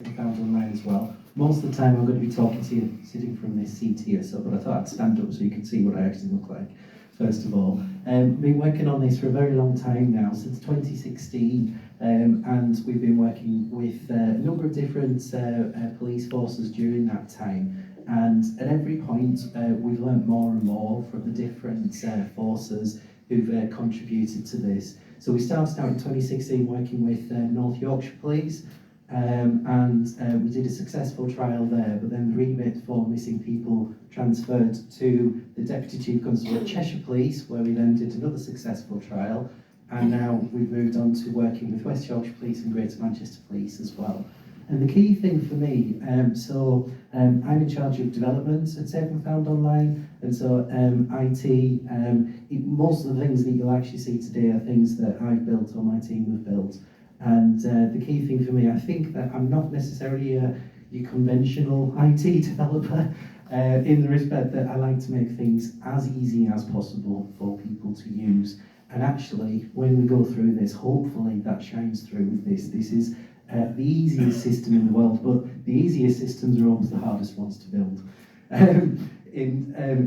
found online as well. Most of the time I'm going to be talking to you sitting from this seat here, but I thought I'd stand up so you can see what I actually look like, first of all. Been working on this for a very long time now, since 2016, and we've been working with a number of different police forces during that time. And at every point, we've learned more and more from the different forces who've contributed to this. So we started out in 2016 working with North Yorkshire Police, and we did a successful trial there, but then the remit for missing people transferred to the Deputy Chief Constable at Cheshire Police, where we then did another successful trial, and now we've moved on to working with West Yorkshire Police and Greater Manchester Police as well. And the key thing for me, I'm in charge of development at Safe and Found Online, and so IT, most of the things that you'll actually see today are things that I've built or my team have built. And the key thing for me, I think that I'm not necessarily your conventional IT developer, in the respect that I like to make things as easy as possible for people to use. And actually, when we go through this, hopefully that shines through with this. This is the easiest system in the world, but the easiest systems are always the hardest ones to build.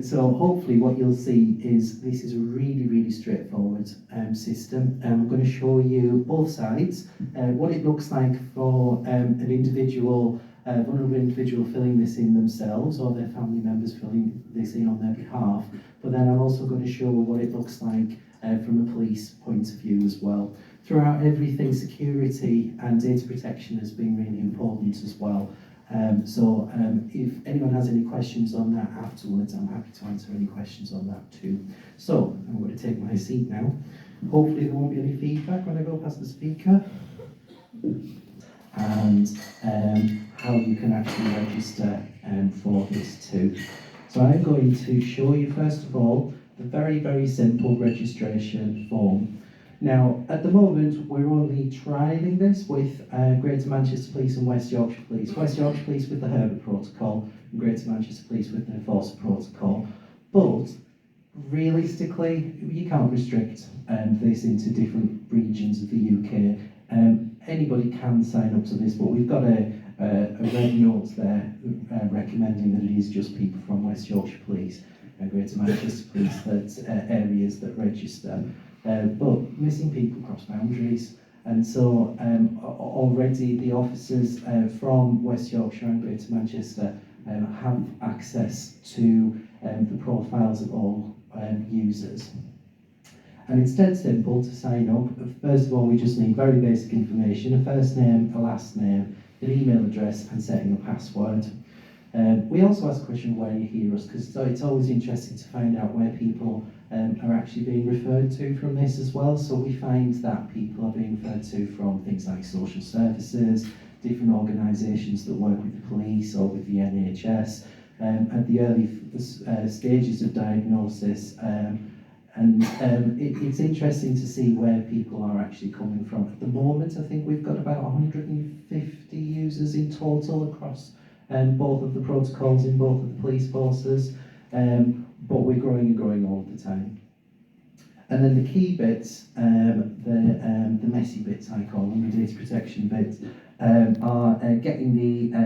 So hopefully what you'll see is this is a really, really straightforward system. I'm going to show you both sides, what it looks like for an individual, vulnerable individual filling this in themselves, or their family members filling this in on their behalf. But then I'm also going to show what it looks like from a police point of view as well. Throughout everything, security and data protection has been really important as well. If anyone has any questions on that afterwards, I'm happy to answer any questions on that too. So, I'm going to take my seat now. Hopefully there won't be any feedback when I go past the speaker. And how you can actually register for this too. So I'm going to show you first of all the very, very simple registration form. Now, at the moment, we're only trialling this with Greater Manchester Police and West Yorkshire Police. West Yorkshire Police with the Herbert Protocol and Greater Manchester Police with the Enforcer Protocol. But realistically, you can't restrict this into different regions of the UK. Anybody can sign up to this, but we've got a red note there recommending that it is just people from West Yorkshire Police and Greater Manchester Police, that areas that register. But missing people cross boundaries, and so already the officers from West Yorkshire and Greater Manchester have access to the profiles of all users. And it's dead simple to sign up. First of all, we just need very basic information: a first name, a last name, an email address, and setting a password. We also ask the question where you hear us, because it's always interesting to find out where people are actually being referred to from this as well. So we find that people are being referred to from things like social services, different organisations that work with the police or with the NHS, at the early stages of diagnosis. It's interesting to see where people are actually coming from. At the moment, I think we've got about 150 users in total across both of the protocols in both of the police forces, but we're growing and growing all the time. And then the key bits, the messy bits I call them, the data protection bits, are getting the